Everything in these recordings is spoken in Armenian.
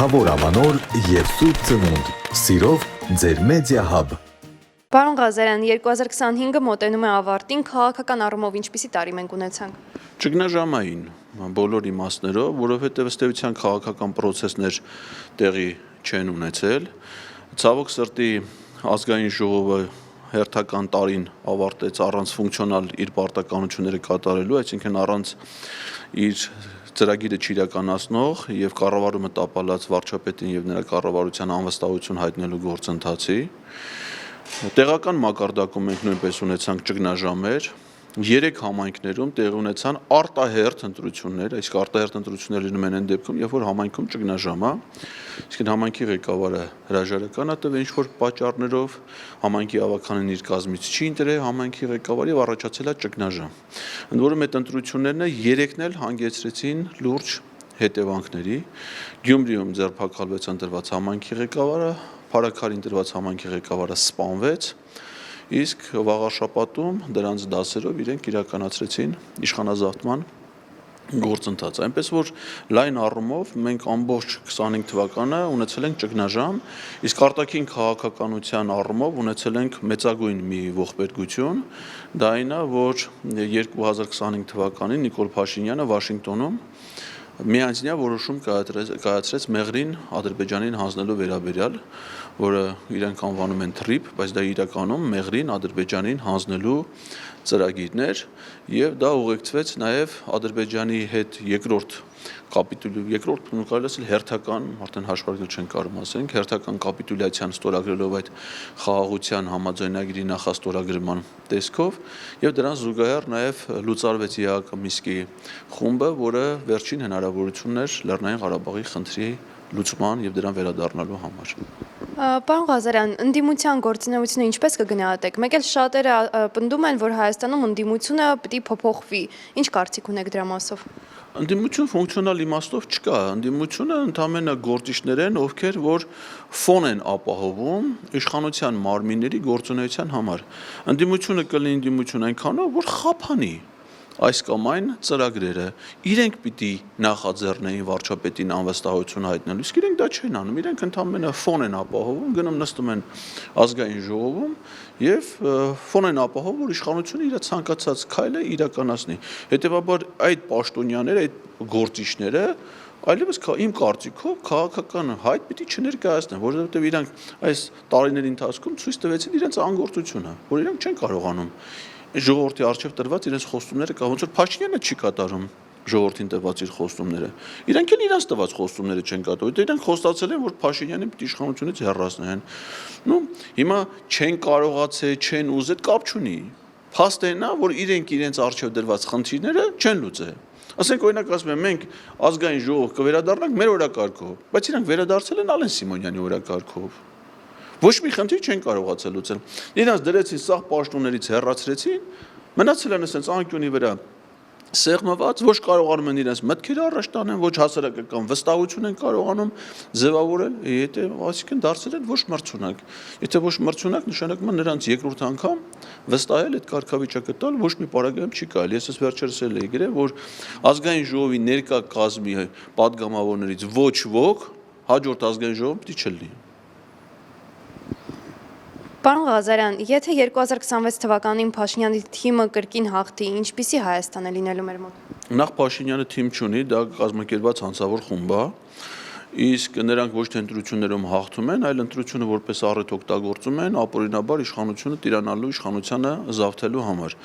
Մեղավոր ամանոր և սուրբ ծնունդ, սիրով ձեր մեդիա հաբ։ Պարոն Ղազարյան, 2025-ը մոտենում է ավարտին, քաղաքական առումով ինչպիսի տարի մենք ունեցանք։ Ճգնաժամային բոլոր իմաստներով, որովհետև ըստ էության քաղաքական պրոցեսներ տեղի չեն ունեցել։ Ցավոք սրտի ազգային ժողովը հերթական տարին ավարտեց առանց ֆունկցիոնալ իր պարտականությունները կատարելու, այսինքն առանց իր ծրագիրը չիրականացնող եւ կառավարումը տապալած վարչապետին եւ նրա կառավարության անվստահություն հայտնելու գործընթացի։ Տեղական մակարդակում մենք նույնպես ունեցանք ճգնաժամեր։ 3 համայնքներում տեղի ունեցան արտահերթ ընտրություններ, իսկ արտահերթ ընտրություններ լինում են այն դեպքում, երբ որ համայնքում ճգնաժամ է, իսկ համայնքի ղեկավարը հրաժարական է տվել ինչ-որ պատճառներով, համայնքի ավականին իր կազմից չի ընտրել համայնքի ղեկավարը եւ առաջացել է ճգնաժամ։ Ընդ որում այդ ընտրություններն 3-ն էլ հանգեցրեցին լուրջ հետևանքների։ Գյումրիում ձերբակալվեց ընտրված համայնքի ղեկավարը, Փարաքարին ընտրված համայնքի ղեկավարը սպանվեց, իսկ վաղաշաբաթում դրանց դասերով իրենք իրականացրեցին իշխանազավթման գործընթաց։ Այնպես որ լայն առումով մենք ամբողջ 25 թվականը ունեցել ենք ճգնաժամ, իսկ արտաքին քաղաքականության առումով ունեցել ենք մեծագույն մի ողբերգություն, դա այն է, որ 2025 թվականին Նիկոլ Փաշինյանը Վաշինգտոնում միանձնյա որոշում կայացրեց Մեղրին Ադրբեջանին հանձնելու վերաբերյալ, որը իրենք անվանում են TRIP, բայց դա իրականում Մեղրին Ադրբեջանին հանձնելու ծրագիրն էր եւ դա ուղեկցվեց նաեւ Ադրբեջանի հետ երկրորդ կարելի ասել հերթական, արդեն հաշվարկել չեն կարող ասենք, հերթական կապիտուլյացիան ստորագրելով այդ խաղաղության համաձայնագրի նախաստորագրման տեսքով եւ դրան զուգահեռ նաեւ լուծարվեց ԵԱԿ Միսկի խումբը, որը վերջին հնարավորությունն էր Լեռնային Ղարաբաղի խնդրի լուծման եւ դրան վերադառնալու համար։ Պարոն Ղազարյան, ընդդիմության գործունեությունը ինչպես կգնահատեք։ Մեկ էլ շատերը պնդում են, որ Հայաստանում ընդդիմությունը պիտի փոփոխվի։ Ինչ կարծիք ունեք դրա մասով։ Ընդդիմություն ֆունկցիոնալ իմաստով չկա, ընդդիմությունը ընդհանրապես գործիչներ են, ովքեր որ ֆոն են ապահովում իշխանության մարմինների գործունեության համար։ Ընդդիմությունը կլինի ընդդիմություն այնքանով, որ խափանի այս կամ այն ծրագրերը, իրենք պիտի նախաձեռնեին վարչապետին անվստահություն հայտնելու, իսկ իրենք դա չեն անում, իրենք ընդհանրապես ֆոն են ապահովում, գնում նստում են ազգային ժողովում եւ ֆոն են ապահովում, որ իշխանությունը իր ցանկացած քայլը իրականացնի։ Հետևաբար այդ պաշտոնյաները, այդ գործիչները այլևս իմ կարծիքով քաղաքական հայտ պիտի չներկայացնեն, որովհետեւ իրանք այս տարիների ընթացքում ցույց տվեցին իրենց անգործությունը, որ իրանք չեն կարողանում ժողովրդի առջև տրված իրենց խոստումները կա, ոնց որ Փաշինյանը չի կատարում ժողովրդին տված իր խոստումները։ Իրանք էլ իրենց տված խոստումները չեն կատարում, իրանք խոստացել են, որ Փաշինյանին պիտի իշխանությունից հեռացնեն։ Հիմա չեն կարողացել, չեն ուզել, կապ չունի։ Փաստն է, որ իրենք իրենց առջև դրված խնդիրները չեն լուծել։ Ասենք օրինակ ասում են, մենք ազգային ժողով կվերադառնանք մեր օրակարգով, բայց իրանք վերադարձել են Ալեն Սիմոնյանի օրակարգով։ Ոչ մի խնդիր չեն կարողացել լուծել։ Իրանց դրեցին սաղ պաշտոններից հեռացրեցին, մնացել են ասենց անկյունի վրա սեղմված, ոչ կարողանում են իրենց մտքերը առաջ տանեն, ոչ հասարակական վստահություն են կարողանում ձևավորել, այսինքն դարձել են ոչ մրցունակ։ Եթե ոչ մրցունակ, նշանակում է նրանց երկրորդ անգամ վստահել այդ կարգավիճակը տալ ոչ մի պարագայում չի կարելի։ Ես վերջերս էի գրել, որ ազգային ժողովի ներկա կազմի падգամավորներից ոչ ոք հաջորդ ազգային ժողովում պիտի չլինի։ Պարոն Ղազարյան, եթե 2026 թվականին Փաշինյանի թիմը կրկին հաղթի, ինչպիսի Հայաստան է լինելու մեր մոտ։ Նախ Փաշինյանը թիմ չունի, դա կազմակերպված հանցավոր խումբ է, իսկ նրանք ոչ թե ընտրություններում հաղթում են, այլ ընտրությունը որպես առիթ օգտագործում են ապօրինաբար իշխանությունը տիրանալու, իշխանությանը զավթելու համար։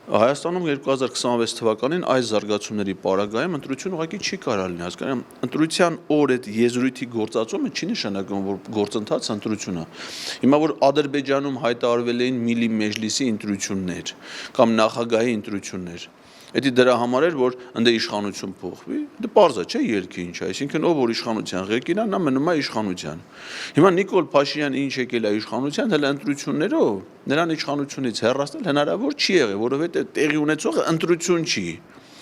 Հայաստանում 2026 թվականին այս զարգացումների պարագայում ընտրություն ուղղակի չի կարող լինի, հասկանում եք, ընտրության օր այդ եզրույթի գործածումը չի նշանակում, որ գործընթաց ընտրությունը։ Հիմա որ Ադրբեջանում հայտարարվել էին Միլի Մեջլիսի ընտրություններ կամ նախագահի ընտրություններ, դա դրա համար էր, որ ընդ իշխանություն փոխվի, դա պարզ է, չէ, ելքի ինչ է, այսինքն ով որ իշխանության ղեկին է, նա մնում է իշխանության։ Հիմա Նիկոլ Փաշինյանը ինչ եկել է իշխանության, հələ ընտրություններով նրան իշխանությունից հեռացնել հնարավոր չի եղել, որովհետև տեղի ունեցողը ընտրություն չի։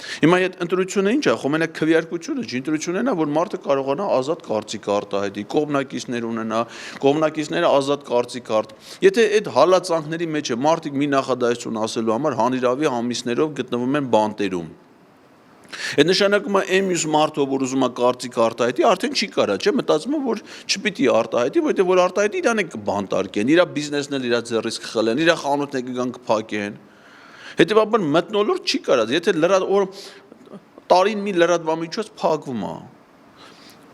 Հիմա այդ ընտրությունը ինչ է, խոմենակ քվեարկությունը չի, ընտրությունն է, որ մարդը կարողանա ազատ կարծիք արտահայտի, կողմնակիցներ ունենա, կողմնակիցները ազատ կարծիք Եթե այդ հալածանքների մեջ է մարդիկ մի նախադասություն ասելու համար հանիրավի ամիսներով գտնվում են բանտերում, Այդ նշանակում է այն մյուս մարդը, որ ուզում է կարծիք արտահայտի, արդեն չի կարա, չէ՞, մտածում է, որ չպիտի արտահայտի, որովհետև որ արտահայտի իրան է կբանտարկեն, իր բիզնեսն էլ իր ձեռից կխլեն, իր խանութն է կգան կփակեն։ Հետևաբար մթնոլորտ չի կարա, եթե տարին մի լրատվամիջոց փակվում է։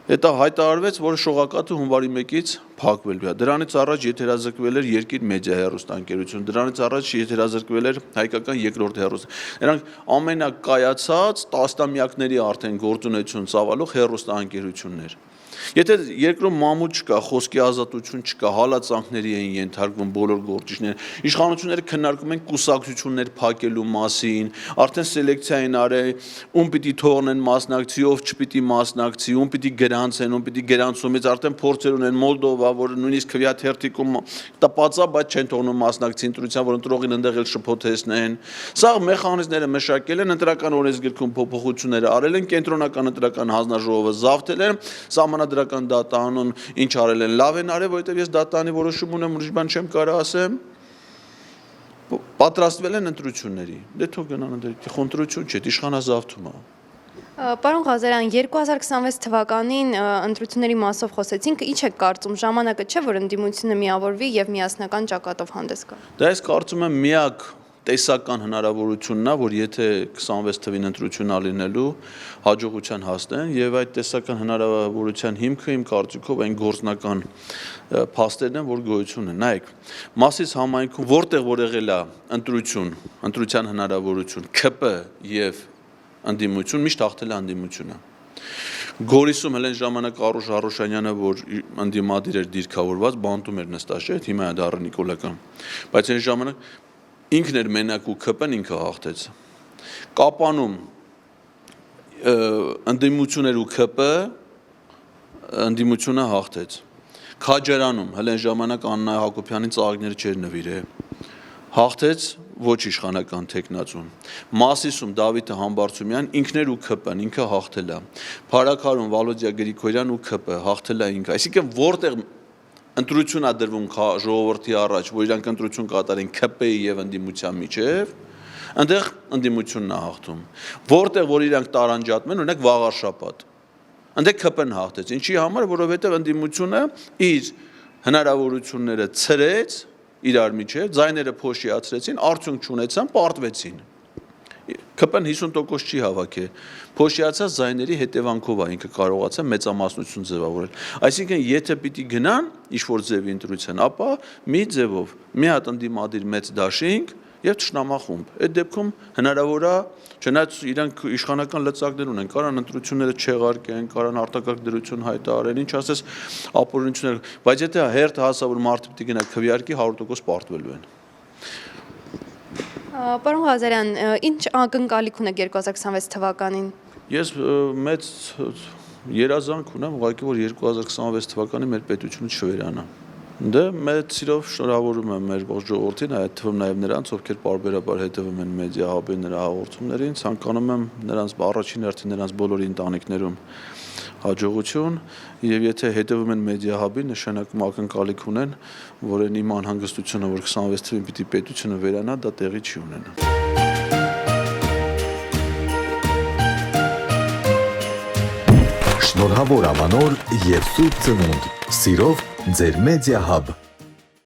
Դա հայտարարվեց, որ շողակաթը հունվարի 1-ից փակվելու է։ Դրանից առաջ եթերազրկվել էր Երկիր մեդիա հեռուստաընկերություն, դրանից առաջ եթերազրկվել էր Հայկական երկրորդ հեռուստա։ Նրանք ամենակայացած տասնամյակների արդեն գործունեություն ծավալող հեռուստաընկերություններ։ Եթե երկրում մամուլ չկա, խոսքի ազատություն չկա, հալածանքների են ենթարկվում բոլոր գործիչները, իշխանությունները քննարկում են կուսակցություններ փակելու մասին, արդեն սելեկցիա են արել, ում պիտի թողնեն մասնակցի, ով չպիտի մասնակցի, ում պիտի գրանցեն, ում պիտի գրանցումից արդեն փորձեր ունեն Մոլդովա, որ նույնիսկ քվեաթերթիկում տպածա, բայց չեն թողնում մասնակցի ընտրության, որ ընտրողին ընդեղ էլ շփոթեցնեն։ Սա մեխանիզմները մշակել են, ընտրական օրենսգրքում փոփոխություններ արել են, կենտրոնական ընտրական հանձնաժողովը զավթել են, Սահմանադրական դատարանում ինչ արել են, լավ են արել, որովհետև ես դատարանի որոշում ունեմ, ուրիշ բան չեմ կարող ասեմ, պատրաստվել են ընտրությունների։ Դե թող գնան ընտրություն, խնդրություն չէ, իշխանազավթում է։ Պարոն Ղազարյան, 2026 թվականին ընտրությունների մասով խոսեցինք, ինչ եք կարծում, ժամանակը չէ, որ ընդդիմությունը միավորվի եւ միասնական ճակատով հանդես գա։ Դա ես կարծում եմ միակ տեսական հնարավորությունն է, որ եթե 26 թվին ընտրություն ալինելու հաջողության հասնեն եւ այդ տեսական հնարավորության հիմքը իմ կարծիքով այն գործնական փաստերն են, որ գոյություն են։ Նայեք, Մասիս համայնքում որտեղ որ եղել է ընտրության հնարավորություն, ՔՊ եւ ընդդիմություն միշտ հաղթել է ընդդիմությունը։ Գորիսում հենց ժամանակ Արուշ Արուշանյանը, որ ընդդիմադիր էր դիրքավորված, բանտում էր նստած, չէ՞, հիմա դա առ Նիկոլական։ Բայց այն ժամանակ ինքն էր մենակ ու ՔՊ-ն ինքը հաղթեց։ Կապանում ընդդիմություններ ու ՔՊ ընդդիմությունը հաղթեց։ Քաջարանում հենց ժամանակ Աննա Հակոբյանին ծաղիկները չէր նվիրել։ Հաղթեց ոչ իշխանական տեխնացուն։ Մասիսում Դավիթ Համբարձումյան ինքն էր ու ՔՊ-ն ինքը հաղթել է։ Փարաքարում Վալոդիա Գրիգորյան ու ՔՊ հաղթել է ինքը։ Այսինքն որտեղ ընտրություն է դրվում ժողովրդի առաջ, որ իրանք ընտրություն կատարեն ՔՊ-ի եւ ընդդիմության միջև, այնտեղ ընդդիմությունն է հաղթում։ Որտեղ որ իրանք տարանջատում են, օրինակ Վաղարշապատ, այնտեղ ՔՊ-ն հաղթեց։ Ինչի համար, որովհետեւ ընդդիմությունը իր հնարավորությունները ցրեց իրար միջև, ձայները փոշիացրեցին, արդյունք չունեցան, պարտվեցին։ ՔՊ-ն 50% չի հավաքել։ Փոշիացած ձայների հետևանքով է ինքը կարողացա մեծամասնություն ձևավորել։ Այսինքն, եթե պիտի գնան ինչ-որ ձևի ընտրության, ապա մի ձևով, մի հատ ընդդիմադիր մեծ դաշինք եւ թշնամախումբ։ Այդ դեպքում հնարավոր է, չնայած իրանք իշխանական լծակներ ունեն, կարան ընտրությունները չեղարկեն, կարան արտակարգ դրություն հայտարարեն, ինչ ասես ապօրինություններ, բայց եթե հերթ հասա որ մարդը պիտի գնա քվեարկի 100% պարտվելու են։ Պարոն Ղազարյան, ինչ ակնկալիք ունեք 2026 թվականին։ Ես մեծ երազանք ունեմ, ուղղակի որ 2026 թվականին մեր պետությունը չվերանա։ Դե մեծ սիրով շնորհավորում եմ մեր ողջ ժողովրդին, այդ թվում նաև նրանց, ովքեր պարբերաբար հետևում են մեդիա հաբի նրա հաղորդումներին, ցանկանում եմ նրանց առաջին հերթին նրանց բոլոր ընտանիքներում հաջողություն եւ եթե հետևում են մեդիա հաբի, նշանակում ակնկալիք ունեն, որ այն իմ անհանգստությունը, որ 26 թվին պիտի պետությունը վերանա, դա տեղի չի ունենա։ Շնորհավոր Ամանոր եւ Սուրբ Ծնունդ։ Սիրով ձեր Մեդիա Hub